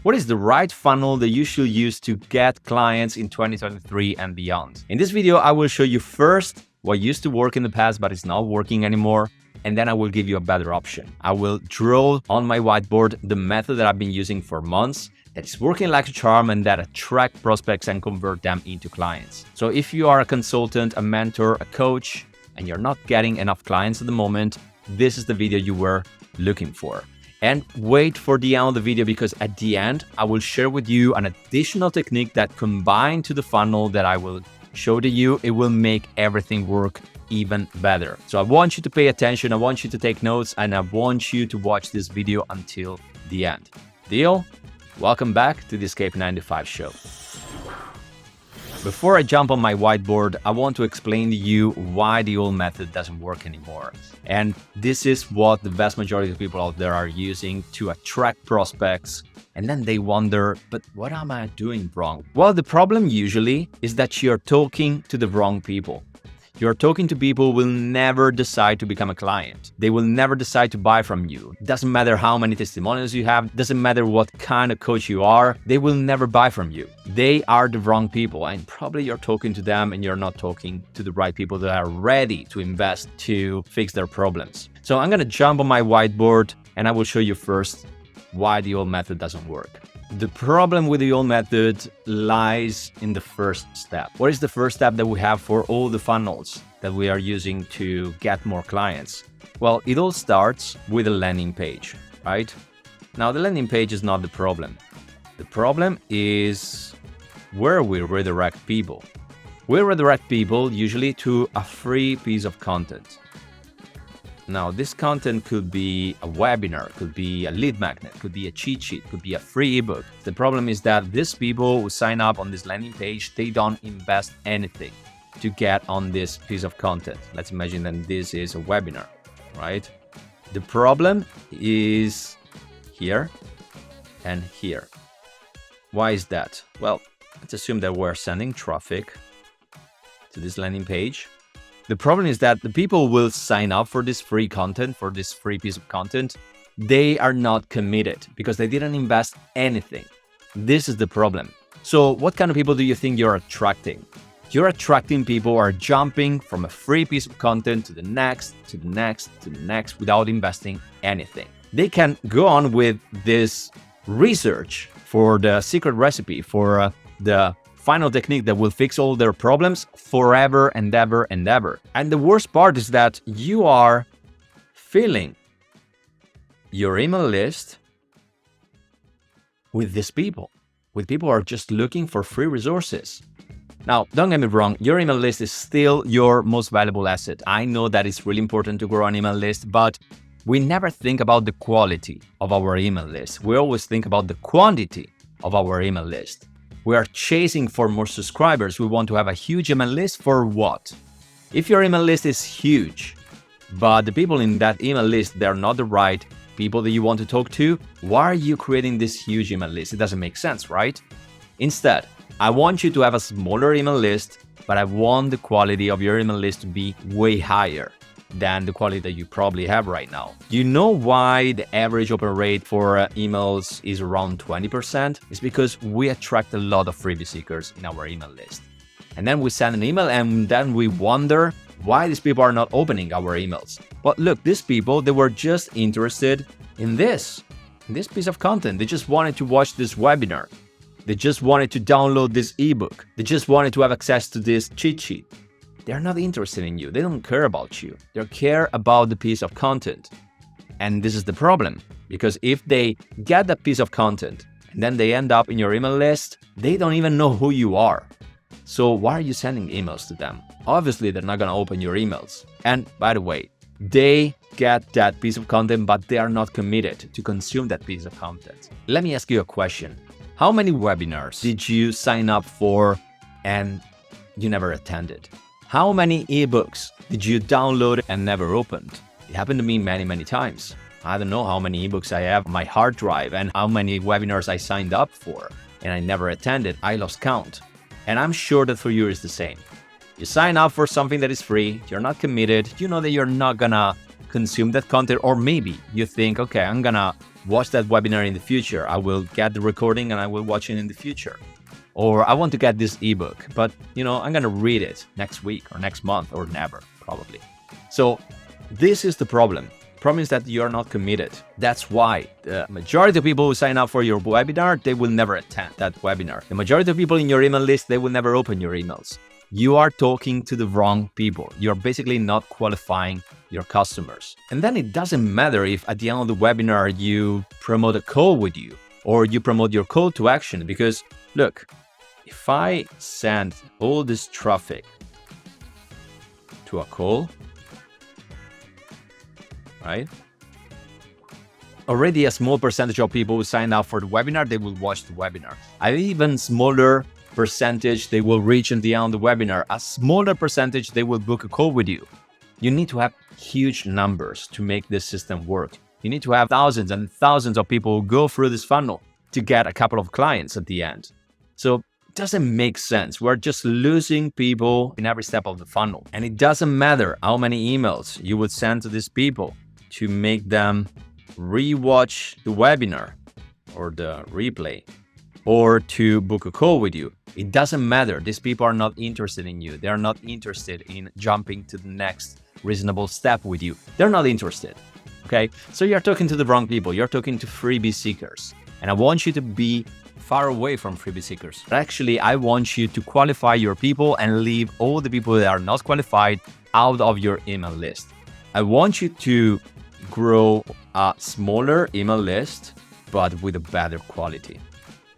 What is the right funnel that you should use to get clients in 2023 and beyond? In this video, I will show you first what used to work in the past but is not working anymore, and then I will give you a better option. I will draw on my whiteboard the method that I've been using for months that is working like a charm and that attract prospects and convert them into clients. So if you are a consultant, a mentor, a coach, and you're not getting enough clients at the moment, this is the video you were looking for. And wait for the end of the video, because at the end, I will share with you an additional technique that combined to the funnel that I will show to you, it will make everything work even better. So I want you to pay attention, I want you to take notes, and I want you to watch this video until the end. Deal? Welcome back to the Escape 95 show. Before I jump on my whiteboard, I want to explain to you why the old method doesn't work anymore. And this is what the vast majority of people out there are using to attract prospects. And then they wonder, but what am I doing wrong? Well, the problem usually is that you're talking to the wrong people. You're talking to people who will never decide to become a client. They will never decide to buy from you. It doesn't matter how many testimonials you have. It doesn't matter what kind of coach you are. They will never buy from you. They are the wrong people, and probably you're talking to them and you're not talking to the right people that are ready to invest to fix their problems. So I'm going to jump on my whiteboard and I will show you first why the old method doesn't work. The problem with the old method lies in the first step. What is the first step that we have for all the funnels that we are using to get more clients? Well, it all starts with a landing page, right? Now, the landing page is not the problem. The problem is where we redirect people. We redirect people usually to a free piece of content. Now, this content could be a webinar, could be a lead magnet, could be a cheat sheet, could be a free ebook. The problem is that these people who sign up on this landing page, they don't invest anything to get on this piece of content. Let's imagine that this is a webinar, right? The problem is here and here. Why is that? Well, let's assume that we're sending traffic to this landing page. The problem is that the people will sign up for this free content, for this free piece of content. They are not committed because they didn't invest anything. This is the problem. So what kind of people do you think you're attracting? You're attracting people who are jumping from a free piece of content to the next, to the next, to the next without investing anything. They can go on with this research for the secret recipe, for the final technique that will fix all their problems forever and ever and ever. And the worst part is that you are filling your email list with these people, with people who are just looking for free resources. Now, don't get me wrong, your email list is still your most valuable asset. I know that it's really important to grow an email list, but we never think about the quality of our email list. We always think about the quantity of our email list. We are chasing for more subscribers. We want to have a huge email list for what? If your email list is huge, but the people in that email list, they're not the right people that you want to talk to, why are you creating this huge email list? It doesn't make sense, right? Instead, I want you to have a smaller email list, but I want the quality of your email list to be way higher than the quality that you probably have right now. You know why the average open rate for emails is around 20%? It's because we attract a lot of freebie seekers in our email list. And then we send an email and then we wonder why these people are not opening our emails. But look, these people, they were just interested in this piece of content. They just wanted to watch this webinar. They just wanted to download this ebook. They just wanted to have access to this cheat sheet. They're not interested in you. They don't care about you. They care about the piece of content. And this is the problem, because if they get that piece of content and then they end up in your email list, they don't even know who you are. So why are you sending emails to them? Obviously, they're not going to open your emails. And by the way, they get that piece of content, but they are not committed to consume that piece of content. Let me ask you a question. How many webinars did you sign up for and you never attended? How many ebooks did you download and never opened? It happened to me many, many times. I don't know how many ebooks I have on my hard drive and how many webinars I signed up for, and I never attended. I lost count. And I'm sure that for you it's the same. You sign up for something that is free, you're not committed, you know that you're not gonna consume that content, or maybe you think, okay, I'm gonna watch that webinar in the future. I will get the recording and I will watch it in the future. Or I want to get this ebook, but I'm going to read it next week or next month or never, probably. So this is the problem. The problem is that you are not committed. That's why the majority of people who sign up for your webinar, they will never attend that webinar. The majority of people in your email list, they will never open your emails. You are talking to the wrong people. You're basically not qualifying your customers. And then it doesn't matter if at the end of the webinar you promote a call with you or you promote your call to action, because look, if I send all this traffic to a call, right? Already a small percentage of people who sign up for the webinar, they will watch the webinar. An even smaller percentage they will reach in the end of the webinar. A smaller percentage they will book a call with you. You need to have huge numbers to make this system work. You need to have thousands and thousands of people who go through this funnel to get a couple of clients at the end. So it doesn't make sense. We're just losing people in every step of the funnel. And it doesn't matter how many emails you would send to these people to make them rewatch the webinar or the replay or to book a call with you. It doesn't matter. These people are not interested in you. They're not interested in jumping to the next reasonable step with you. They're not interested. Okay? So you're talking to the wrong people. You're talking to freebie seekers. And I want you to be far away from freebie seekers. Actually, I want you to qualify your people and leave all the people that are not qualified out of your email list. I want you to grow a smaller email list, but with a better quality.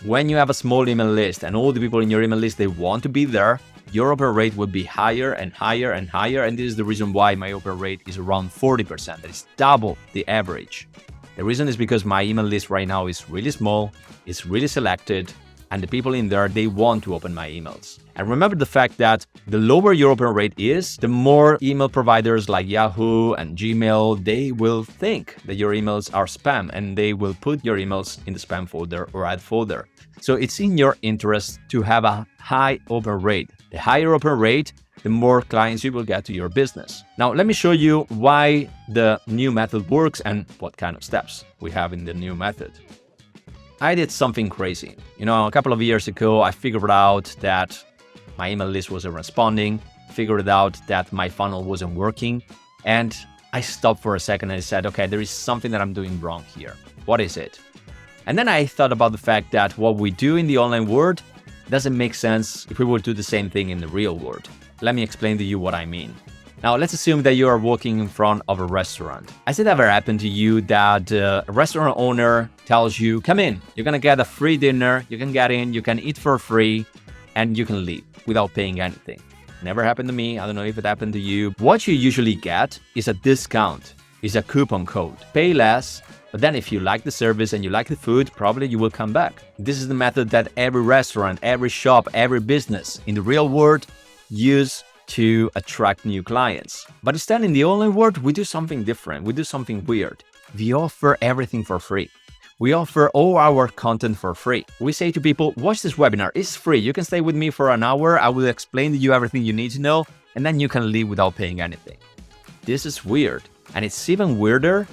When you have a small email list and all the people in your email list, they want to be there, your open rate will be higher and higher and higher. And this is the reason why my open rate is around 40%. That is double the average. The reason is because my email list right now is really small, it's really selected, and the people in there, they want to open my emails. And remember the fact that the lower your open rate is, the more email providers like Yahoo and Gmail, they will think that your emails are spam and they will put your emails in the spam folder or ad folder. So it's in your interest to have a high open rate. The higher open rate, the more clients you will get to your business. Now, let me show you why the new method works and what kind of steps we have in the new method. I did something crazy. A couple of years ago, I figured out that my email list wasn't responding, figured out that my funnel wasn't working, and I stopped for a second and I said, okay, there is something that I'm doing wrong here. What is it? And then I thought about the fact that what we do in the online world doesn't make sense if we would do the same thing in the real world. Let me explain to you what I mean. Now, let's assume that you are walking in front of a restaurant. Has it ever happened to you that a restaurant owner tells you, come in, you're going to get a free dinner, you can get in, you can eat for free, and you can leave without paying anything? Never happened to me. I don't know if it happened to you. What you usually get is a discount, is a coupon code. Pay less, but then if you like the service and you like the food, probably you will come back. This is the method that every restaurant, every shop, every business in the real world use to attract new clients. But instead, in the online world, we do something different. We do something weird. We offer everything for free. We offer all our content for free. We say to people, watch this webinar, it's free. You can stay with me for an hour. I will explain to you everything you need to know, and then you can leave without paying anything. This is weird. And it's even weirder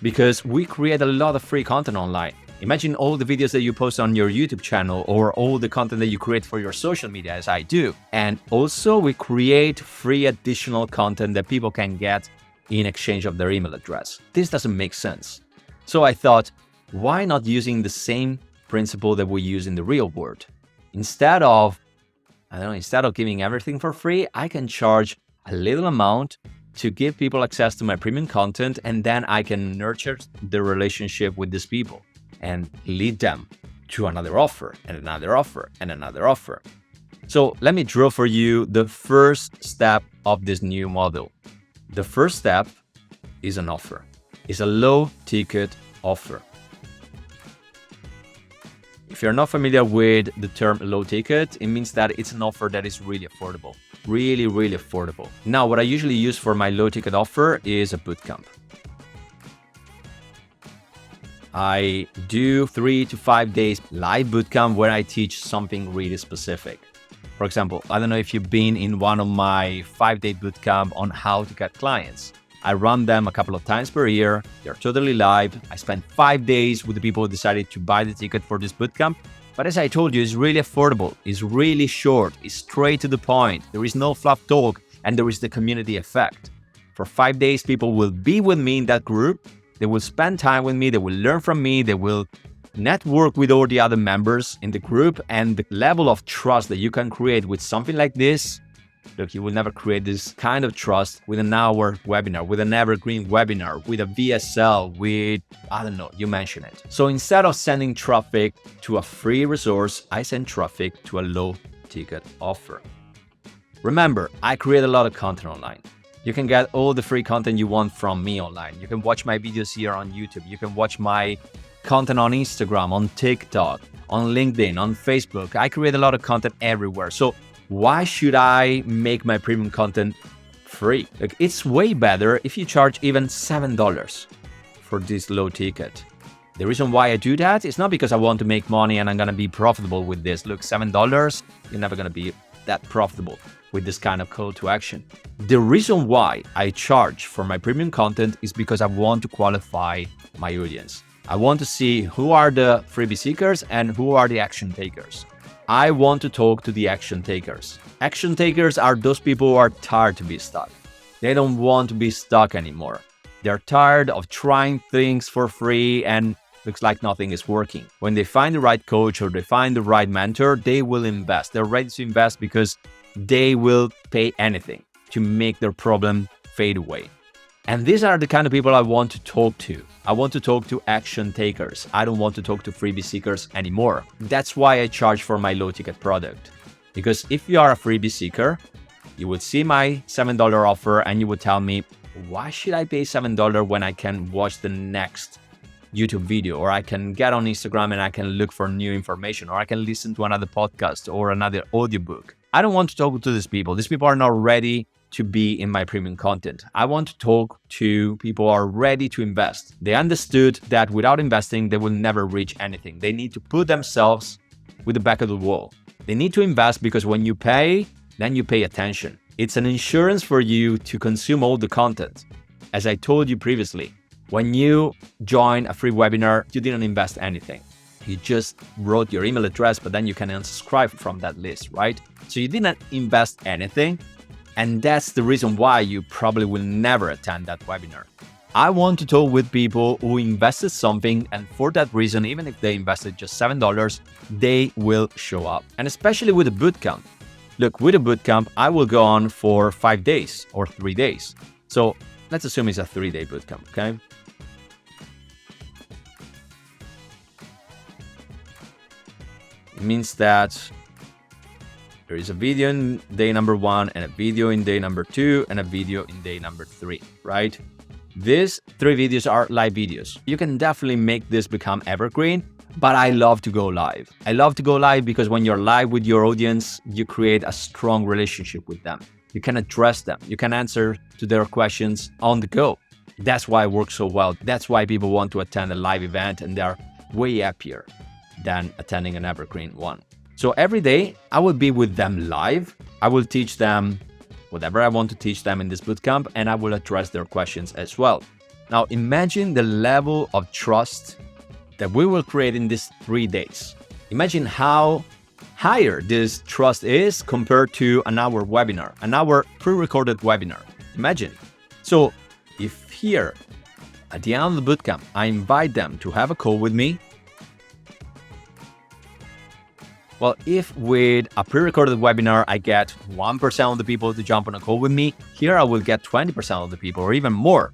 because we create a lot of free content online. Imagine all the videos that you post on your YouTube channel or all the content that you create for your social media, as I do. And also we create free additional content that people can get in exchange of their email address. This doesn't make sense. So I thought, why not using the same principle that we use in the real world? Instead of giving everything for free, I can charge a little amount to give people access to my premium content, and then I can nurture the relationship with these people and lead them to another offer and another offer and another offer. So let me draw for you the first step of this new model. The first step is an offer. It's a low ticket offer. If you're not familiar with the term low ticket, it means that it's an offer that is really affordable. Really, really affordable. Now, what I usually use for my low ticket offer is a bootcamp. I do 3 to 5 days live bootcamp where I teach something really specific. For example, I don't know if you've been in one of my 5-day bootcamp on how to get clients. I run them a couple of times per year. They're totally live. I spent 5 days with the people who decided to buy the ticket for this bootcamp. But as I told you, it's really affordable. It's really short. It's straight to the point. There is no fluff talk, and there is the community effect. For 5 days, people will be with me in that group. They will spend time with me. They will learn from me. They will network with all the other members in the group, and the level of trust that you can create with something like this. Look, you will never create this kind of trust with an hour webinar, with an evergreen webinar, with a VSL, with, I don't know, you mention it. So instead of sending traffic to a free resource, I send traffic to a low ticket offer. Remember, I create a lot of content online. You can get all the free content you want from me online. You can watch my videos here on YouTube. You can watch my content on Instagram, on TikTok, on LinkedIn, on Facebook. I create a lot of content everywhere. So why should I make my premium content free? Like, it's way better if you charge even $7 for this low ticket. The reason why I do that is not because I want to make money and I'm going to be profitable with this. Look, $7, you're never going to be that profitable with this kind of call to action. The reason why I charge for my premium content is because I want to qualify my audience. I want to see who are the freebie seekers and who are the action takers. I want to talk to the action takers. Action takers are those people who are tired to be stuck. They don't want to be stuck anymore. They're tired of trying things for free and looks like nothing is working. When they find the right coach or they find the right mentor, they will invest. They're ready to invest because they will pay anything to make their problem fade away. And these are the kind of people I want to talk to. I want to talk to action takers. I don't want to talk to freebie seekers anymore. That's why I charge for my low ticket product. Because if you are a freebie seeker, you would see my $7 offer and you would tell me, why should I pay $7 when I can watch the next YouTube video, or I can get on Instagram and I can look for new information, or I can listen to another podcast or another audiobook. I don't want to talk to these people. These people are not ready to be in my premium content. I want to talk to people who are ready to invest. They understood that without investing, they will never reach anything. They need to put themselves with the back of the wall. They need to invest because when you pay, then you pay attention. It's an insurance for you to consume all the content. As I told you previously, when you join a free webinar, you didn't invest anything. You just wrote your email address, but then you can unsubscribe from that list, right? So you didn't invest anything. And that's the reason why you probably will never attend that webinar. I want to talk with people who invested something, and for that reason, even if they invested just $7, they will show up. And especially with a bootcamp. Look, with a bootcamp, I will go on for 5 days or 3 days. So let's assume it's a 3-day bootcamp, okay? It means that there is a video in day number 1 and a video in day number 2 and a video in day number 3, right? These 3 videos are live videos. You can definitely make this become evergreen, but I love to go live. I love to go live because when you're live with your audience, you create a strong relationship with them. You can address them. You can answer to their questions on the go. That's why it works so well. That's why people want to attend a live event and they're way happier than attending an evergreen one. So every day I will be with them live. I will teach them whatever I want to teach them in this bootcamp, and I will address their questions as well. Now imagine the level of trust that we will create in these 3 days. Imagine how higher this trust is compared to an hour webinar, an hour pre-recorded webinar. Imagine. So if here at the end of the bootcamp, I invite them to have a call with me, well, if with a pre-recorded webinar, I get 1% of the people to jump on a call with me, here I will get 20% of the people or even more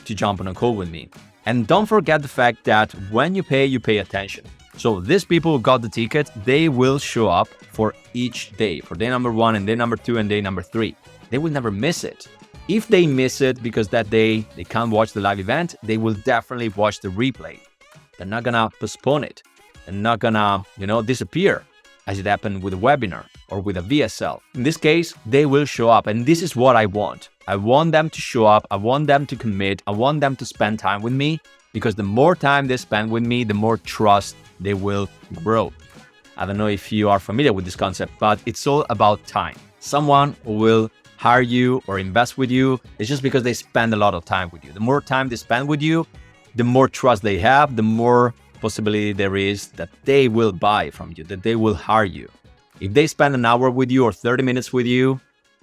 to jump on a call with me. And don't forget the fact that when you pay attention. So these people who got the ticket, they will show up for each day, for day number 1 and day number 2 and day number 3. They will never miss it. If they miss it because that day they can't watch the live event, they will definitely watch the replay. They're not gonna postpone it. They're not gonna, disappear, as it happened with a webinar or with a VSL. In this case, they will show up, and this is what I want. I want them to show up, I want them to commit, I want them to spend time with me, because the more time they spend with me, the more trust they will grow. I don't know if you are familiar with this concept, but it's all about time. Someone who will hire you or invest with you, it's just because they spend a lot of time with you. The more time they spend with you, the more trust they have, the more possibility there is that they will buy from you, that they will hire you. If they spend an hour with you or 30 minutes with you,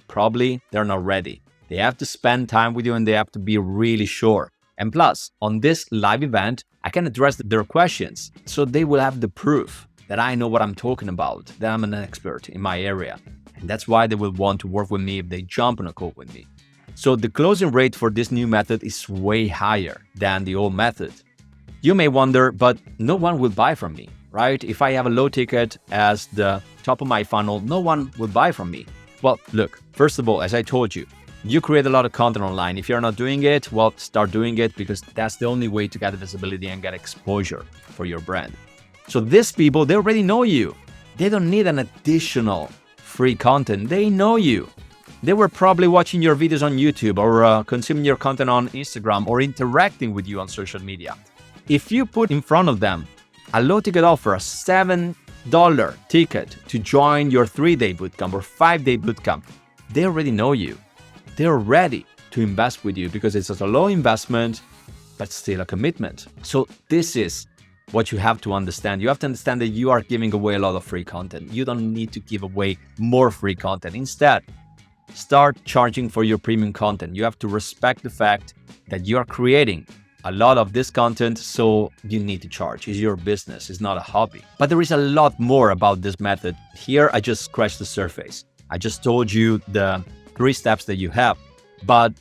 probably they're not ready. They have to spend time with you and they have to be really sure. And plus, on this live event, I can address their questions. So they will have the proof that I know what I'm talking about, that I'm an expert in my area. And that's why they will want to work with me if they jump on a call with me. So the closing rate for this new method is way higher than the old method. You may wonder, but no one will buy from me, right? If I have a low ticket as the top of my funnel, no one will buy from me. Well, look, first of all, as I told you, you create a lot of content online. If you're not doing it, well, start doing it because that's the only way to get visibility and get exposure for your brand. So these people, they already know you. They don't need an additional free content. They know you. They were probably watching your videos on YouTube or consuming your content on Instagram or interacting with you on social media. If you put in front of them a low ticket offer, a $7 ticket to join your 3-day bootcamp or 5-day bootcamp, they already know you. They're ready to invest with you because it's a low investment, but still a commitment. So this is what you have to understand. You have to understand that you are giving away a lot of free content. You don't need to give away more free content. Instead, start charging for your premium content. You have to respect the fact that you are creating a lot of this content, so you need to charge. It's your business, it's not a hobby. But there is a lot more about this method. Here, I just scratched the surface. I just told you the 3 steps that you have. But,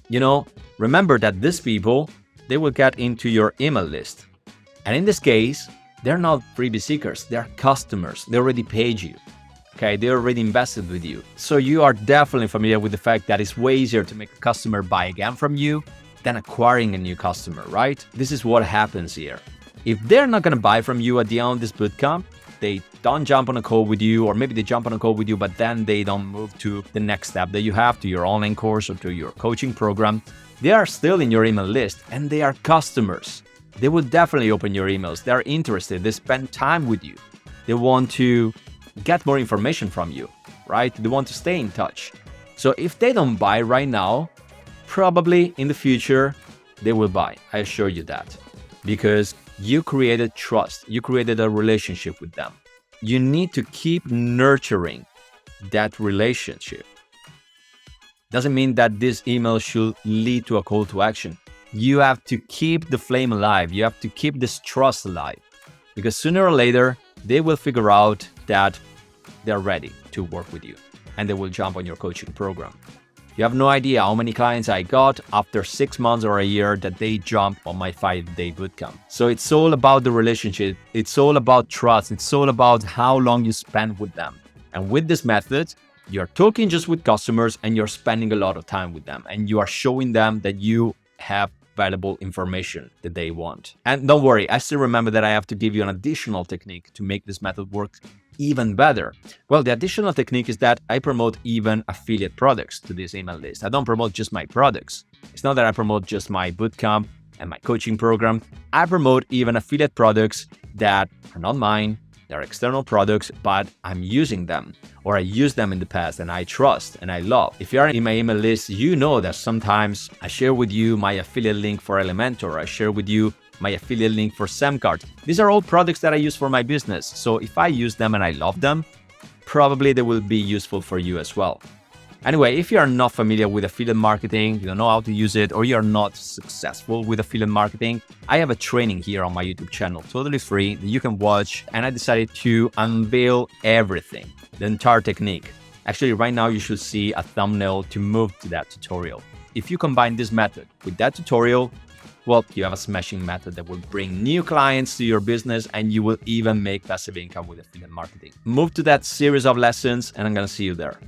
remember that these people, they will get into your email list. And in this case, they're not freebie seekers, they're customers. They already paid you. Okay, they already invested with you. So you are definitely familiar with the fact that it's way easier to make a customer buy again from you than acquiring a new customer, right? This is what happens here. If they're not gonna buy from you at the end of this bootcamp, they don't jump on a call with you, or maybe they jump on a call with you, but then they don't move to the next step that you have, to your online course or to your coaching program. They are still in your email list and they are customers. They will definitely open your emails. They're interested. They spend time with you. They want to get more information from you, right? They want to stay in touch. So if they don't buy right now, probably in the future, they will buy. I assure you that. Because you created trust. You created a relationship with them. You need to keep nurturing that relationship. Doesn't mean that this email should lead to a call to action. You have to keep the flame alive. You have to keep this trust alive. Because sooner or later, they will figure out that they're ready to work with you and they will jump on your coaching program. You have no idea how many clients I got after 6 months or a year that they jump on my 5-day bootcamp. So it's all about the relationship. It's all about trust. It's all about how long you spend with them. And with this method, you're talking just with customers and you're spending a lot of time with them and you are showing them that you have valuable information that they want. And don't worry, I still remember that I have to give you an additional technique to make this method work even better. Well, the additional technique is that I promote even affiliate products to this email list. I don't promote just my products. It's not that I promote just my bootcamp and my coaching program. I promote even affiliate products that are not mine. They're external products, but I'm using them, or I used them in the past and I trust and I love. If you're in my email list, you know that sometimes I share with you my affiliate link for Elementor. I share with you my affiliate link for Semcart. These are all products that I use for my business. So if I use them and I love them, probably they will be useful for you as well. Anyway, if you are not familiar with affiliate marketing, you don't know how to use it, or you're not successful with affiliate marketing, I have a training here on my YouTube channel, totally free, that you can watch. And I decided to unveil everything, the entire technique. Actually, right now you should see a thumbnail to move to that tutorial. If you combine this method with that tutorial, well, you have a smashing method that will bring new clients to your business and you will even make passive income with affiliate marketing. Move to that series of lessons and I'm going to see you there.